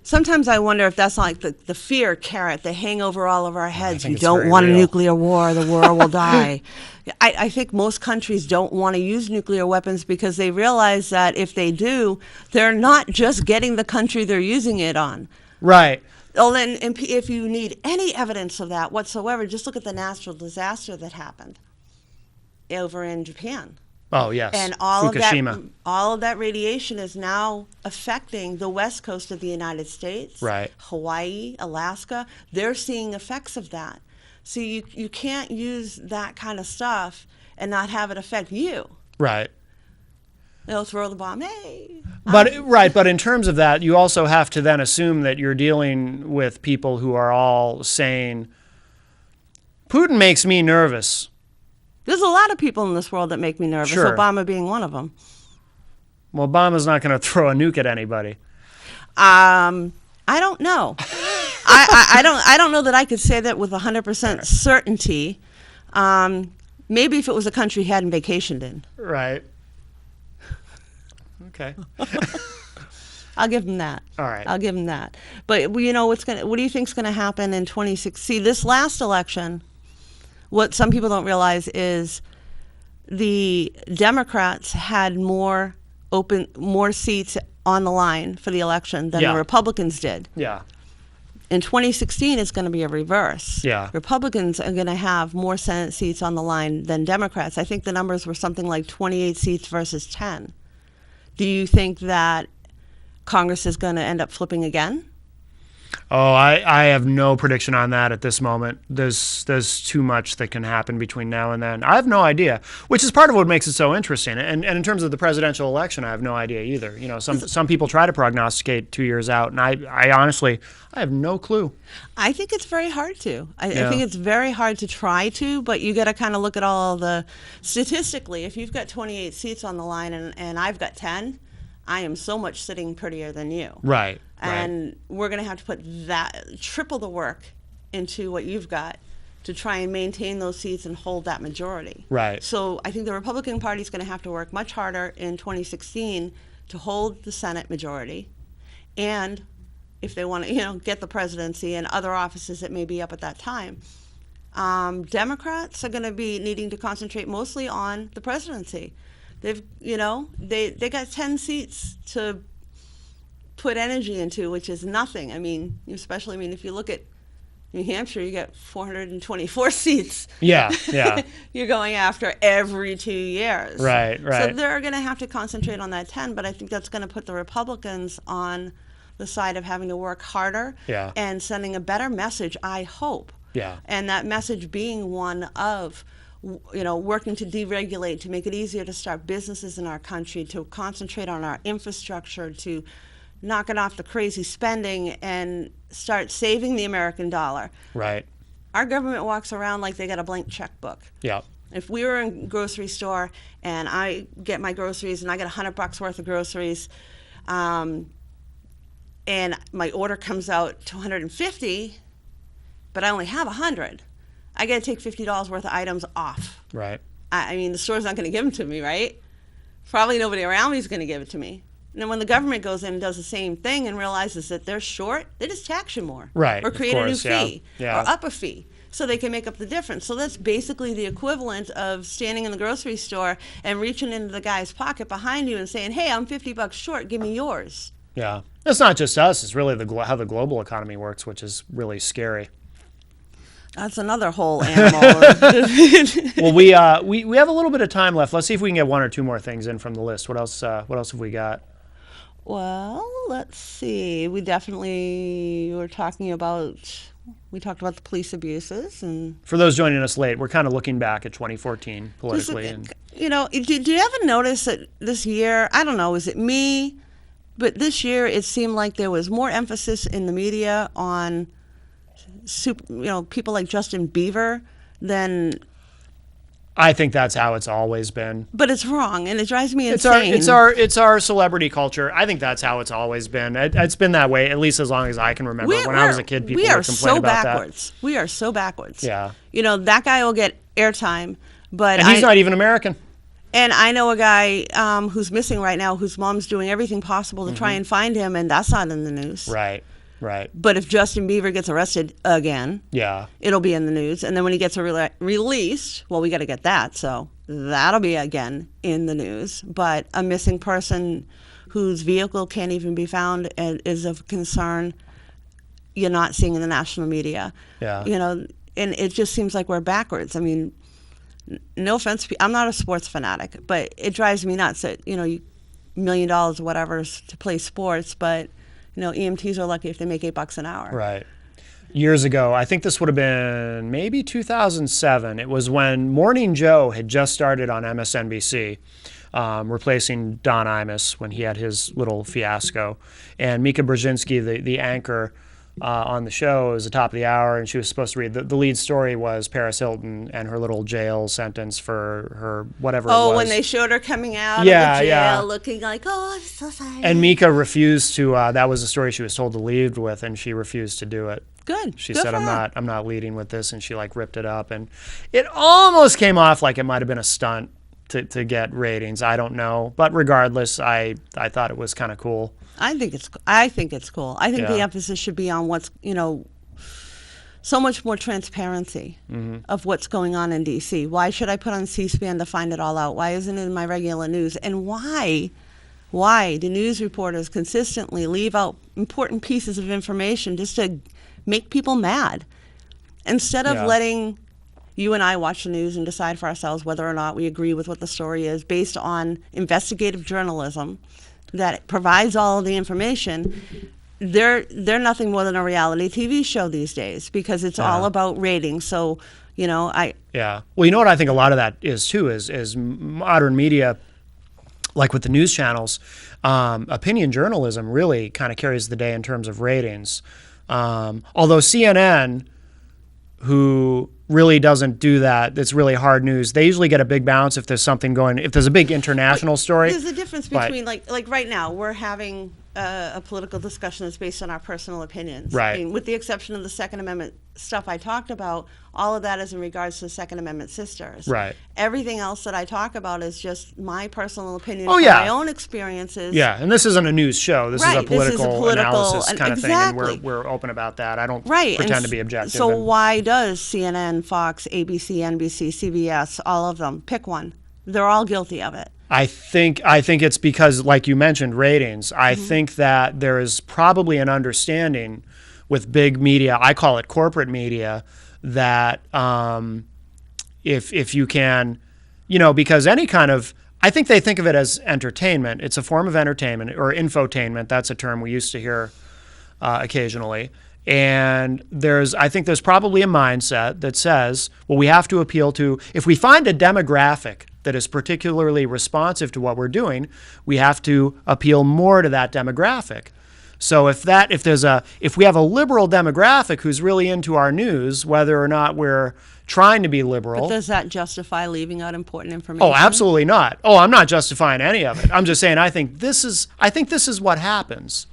Sometimes I wonder if that's like the fear carrot they hang over all of our heads. think You it's don't very want a real. nuclear war, the world will die. I think most countries don't want to use nuclear weapons because they realize that if they do, they're not just getting the country they're using it on. Right. Well, then, if you need any evidence of that whatsoever, just look at the natural disaster that happened over in Japan. Oh, yes. And Fukushima. all of that radiation is now affecting the west coast of the United States, Right. Hawaii, Alaska. They're seeing effects of that. So you can't use that kind of stuff and not have it affect you. Right. They'll throw the bomb. Hey. But in terms of that, you also have to then assume that you're dealing with people who are all saying, Putin makes me nervous. There's a lot of people in this world that make me nervous, Sure. Obama being one of them. Well, Obama's not going to throw a nuke at anybody. I don't know. I don't know that I could say that with 100% certainty. Maybe if it was a country he hadn't vacationed in. Right. Okay. I'll give him that. All right. I'll give him that. But what do you think's going to happen in 2016? See, this last election, what some people don't realize is the Democrats had more seats on the line for the election than Yeah. the Republicans did. Yeah. in 2016, it's going to be a reverse. Yeah. Republicans are going to have more Senate seats on the line than Democrats. I think the numbers were something like 28 seats versus 10. Do you think that Congress is going to end up flipping again? Oh, I have no prediction on that at this moment. There's too much that can happen between now and then. I have no idea, which is part of what makes it so interesting. And in terms of the presidential election, I have no idea either. You know, some people try to prognosticate 2 years out, and I honestly, I have no clue. I think it's very hard to. I think it's very hard to try to, but you got to kind of look at all the statistically. If you've got 28 seats on the line and I've got 10, I am so much sitting prettier than you. Right. And we're going to have to put that triple the work into what you've got to try and maintain those seats and hold that majority. Right. So I think the Republican Party is going to have to work much harder in 2016 to hold the Senate majority, and if they want to, get the presidency and other offices that may be up at that time. Democrats are going to be needing to concentrate mostly on the presidency. They've, they got 10 seats to put energy into, which is nothing. I mean, especially, if you look at New Hampshire, you get 424 seats. Yeah. You're going after every 2 years. Right. So they're going to have to concentrate on that 10, but I think that's going to put the Republicans on the side of having to work harder and sending a better message, I hope. Yeah. And that message being one of, working to deregulate, to make it easier to start businesses in our country, to concentrate on our infrastructure, to knocking off the crazy spending and start saving the American dollar. Right. Our government walks around like they got a blank checkbook. Yeah. If we were in a grocery store and I get my groceries and I get $100 worth of groceries, and my order comes out to $150, but I only have $100, I got to take $50 worth of items off. Right. The store's not going to give them to me, right? Probably nobody around me is going to give it to me. And then when the government goes in and does the same thing and realizes that they're short, they just tax you more. Right. Or create a new fee. Yeah. Or up a fee. So they can make up the difference. So that's basically the equivalent of standing in the grocery store and reaching into the guy's pocket behind you and saying, hey, I'm $50 short, give me yours. Yeah. It's not just us. It's really how the global economy works, which is really scary. That's another whole animal. Well, we have a little bit of time left. Let's see if we can get one or two more things in from the list. What else have we got? Well, let's see. We definitely we talked about the police abuses. And for those joining us late, we're kind of looking back at 2014 politically. Did you ever notice that this year, I don't know, is it me, but this year it seemed like there was more emphasis in the media on people like Justin Bieber than... I think that's how it's always been. But it's wrong, and it drives me insane. It's our celebrity culture. I think that's how it's always been. It's been that way at least as long as I can remember. When I was a kid, people would complain about that. We are so backwards. Yeah. That guy will get airtime, but he's not even American. And I know a guy who's missing right now, whose mom's doing everything possible to try and find him, and that's not in the news. Right. But if Justin Bieber gets arrested again, it'll be in the news. And then when he gets released, well, we got to get that. So that'll be again in the news. But a missing person whose vehicle can't even be found is of concern you're not seeing in the national media. Yeah. And it just seems like we're backwards. No offense, I'm not a sports fanatic, but it drives me nuts that, $1 million or whatever to play sports, but EMTs are lucky if they make $8 an hour. Right. Years ago, I think this would have been maybe 2007. It was when Morning Joe had just started on MSNBC, replacing Don Imus when he had his little fiasco. And Mika Brzezinski, the anchor on the show, it was the top of the hour, and she was supposed to read. The lead story was Paris Hilton and her little jail sentence for her whatever it was. Oh, when they showed her coming out of the jail looking like, oh, I'm so sorry. And Mika refused to, that was the story she was told to lead with, and she refused to do it. Good. She said, I'm not leading with this, and she ripped it up. And it almost came off like it might have been a stunt to get ratings. I don't know. But regardless, I thought it was kind of cool. I think it's cool. I think the emphasis should be on what's, so much more transparency of what's going on in D.C. Why should I put on C-SPAN to find it all out? Why isn't it in my regular news? And why do news reporters consistently leave out important pieces of information just to make people mad. Instead of Yeah. letting you and I watch the news and decide for ourselves whether or not we agree with what the story is based on investigative journalism that provides all of the information, they're nothing more than a reality TV show these days because it's all about ratings. So, Yeah. Well, you know what I think a lot of that is too is modern media, like with the news channels, opinion journalism really kind of carries the day in terms of ratings. Although CNN, who really doesn't do that, it's really hard news. They usually get a big bounce if there's something going, if there's a big international story. There's a difference between like right now we're having a political discussion that's based on our personal opinions. Right. I mean, with the exception of the Second Amendment stuff I talked about, all of that is in regards to the Second Amendment sisters. Right. Everything else that I talk about is just my personal opinion, Oh, from yeah. my own experiences. Yeah, and this isn't a news show. This Right, is a political analysis and kind of exactly. thing, and we're open about that. I don't Right. pretend and to be objective. So and- why does CNN, Fox, ABC, NBC, CBS, all of them, pick one? They're all guilty of it. I think it's because, like you mentioned, ratings. I Mm-hmm. think that there is probably an understanding with big media, I call it corporate media, that if you can, because any kind of, I think they think of it as entertainment. It's a form of entertainment, or infotainment. That's a term we used to hear occasionally. And I think there's probably a mindset that says, well, we have to appeal to, if we find a demographic that is particularly responsive to what we're doing, we have to appeal more to that demographic. So if we have a liberal demographic who's really into our news, whether or not we're trying to be liberal. But does that justify leaving out important information? Oh, absolutely not. Oh, I'm not justifying any of it. I'm just saying I think this is what happens.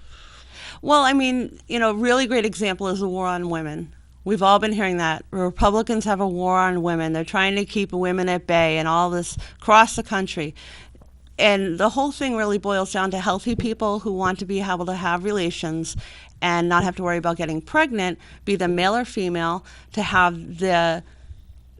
Well, I mean, really great example is the war on women. We've all been hearing that. Republicans have a war on women. They're trying to keep women at bay and all this across the country. And the whole thing really boils down to healthy people who want to be able to have relations and not have to worry about getting pregnant, be them male or female, to have their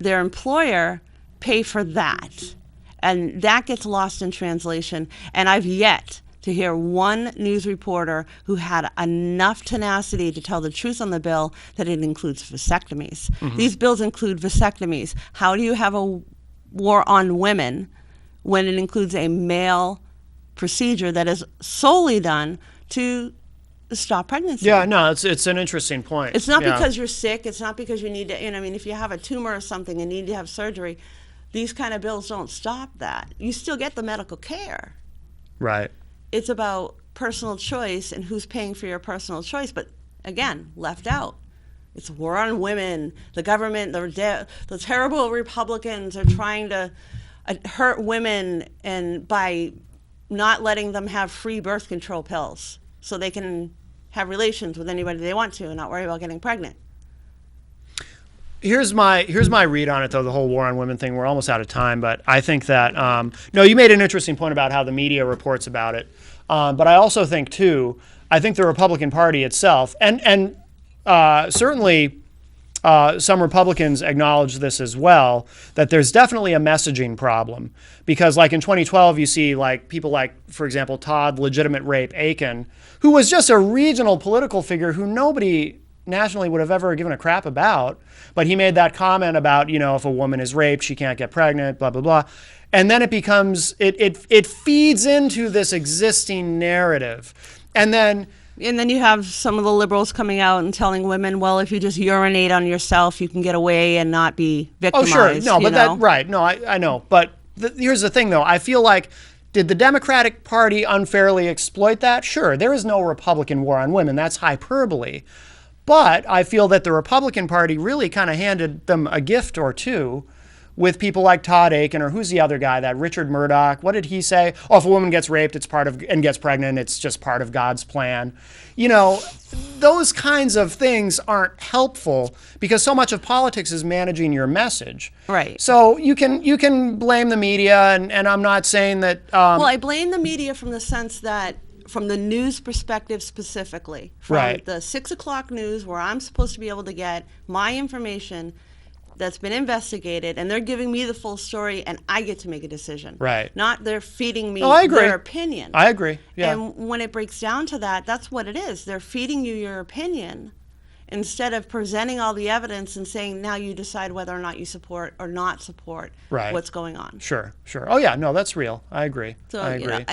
employer pay for that. And that gets lost in translation. And I've yet to hear one news reporter who had enough tenacity to tell the truth on the bill that it includes vasectomies. Mm-hmm. These bills include vasectomies. How do you have a war on women when it includes a male procedure that is solely done to stop pregnancy? Yeah, no, it's an interesting point. It's not because you're sick. It's not because you need to, if you have a tumor or something and need to have surgery, these kind of bills don't stop that. You still get the medical care. Right. It's about personal choice and who's paying for your personal choice, but again, left out. It's war on women. The government, the terrible Republicans are trying to hurt women and by not letting them have free birth control pills so they can have relations with anybody they want to and not worry about getting pregnant. Here's my read on it, though, the whole war on women thing. We're almost out of time, but I think that, no, you made an interesting point about how the media reports about it. But I also think, too, I think the Republican Party itself, and certainly some Republicans acknowledge this as well, that there's definitely a messaging problem. Because like in 2012, you see like people like, for example, Todd Legitimate Rape Aiken, who was just a regional political figure who nobody nationally would have ever given a crap about. But he made that comment about, if a woman is raped, she can't get pregnant, blah, blah, blah. And then it becomes, it feeds into this existing narrative. And then you have some of the liberals coming out and telling women, well, if you just urinate on yourself, you can get away and not be victimized. Oh, sure. No, but that, right. No, I know. But here's the thing, though. I feel like, did the Democratic Party unfairly exploit that? Sure. There is no Republican war on women. That's hyperbole. But I feel that the Republican Party really kind of handed them a gift or two with people like Todd Aiken, or who's the other guy, that Richard Murdoch. What did he say? Oh, if a woman gets raped, and gets pregnant, it's just part of God's plan. Those kinds of things aren't helpful because so much of politics is managing your message. Right. So you can blame the media, and I'm not saying that. Well, I blame the media from the sense that, from the news perspective specifically, from the 6 o'clock news where I'm supposed to be able to get my information that's been investigated, and they're giving me the full story, and I get to make a decision. Right. Not they're feeding me their opinion. I agree. Yeah. And when it breaks down to that, that's what it is. They're feeding you your opinion, instead of presenting all the evidence and saying, now you decide whether or not you support or not support what's going on. Sure, sure. Oh yeah, no, that's real. I agree. So, I agree.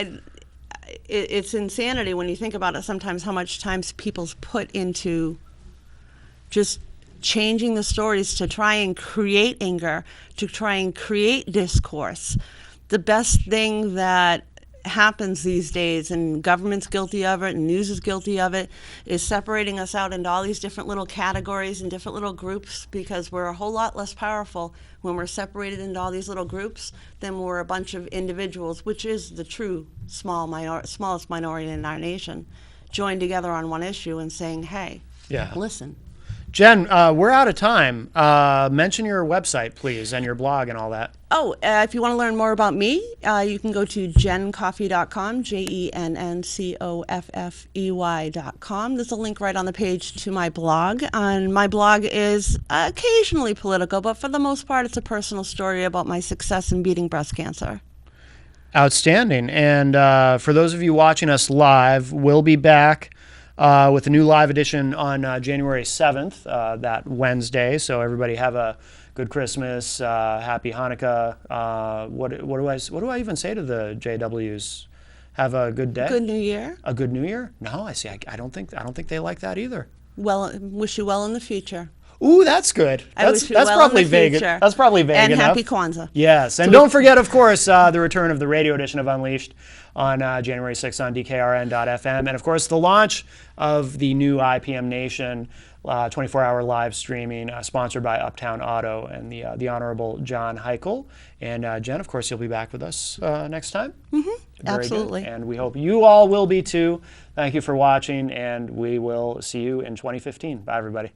It's insanity when you think about it sometimes how much time people's put into just changing the stories to try and create anger, to try and create discourse. The best thing that happens these days, and government's guilty of it and news is guilty of it, is separating us out into all these different little categories and different little groups, because we're a whole lot less powerful when we're separated into all these little groups than we're a bunch of individuals, which is the true smallest minority in our nation, joined together on one issue and saying, hey, listen. Jen, we're out of time. Mention your website, please, and your blog and all that. Oh, if you want to learn more about me, you can go to jencoffey.com, JENNCOFFEY.com. There's a link right on the page to my blog. And my blog is occasionally political, but for the most part, it's a personal story about my success in beating breast cancer. Outstanding. And for those of you watching us live, we'll be back with a new live edition on January 7th, that Wednesday. So everybody have a good Christmas, happy Hanukkah. What do I even say to the JWs? Have a good day. Good New Year. A good New Year? No, I see. I don't think they like that either. Well, wish you well in the future. Ooh, that's good. That's probably vague. That's probably vague and enough. Happy Kwanzaa. Yes, and don't forget, of course, the return of the radio edition of Unleashed on January 6th on DKRN.FM, and of course the launch of the new IPM Nation 24-hour live streaming, sponsored by Uptown Auto and the Honorable John Heichel. And Jen, of course, you'll be back with us next time. Mm-hmm. Absolutely. Good. And we hope you all will be too. Thank you for watching, and we will see you in 2015. Bye, everybody.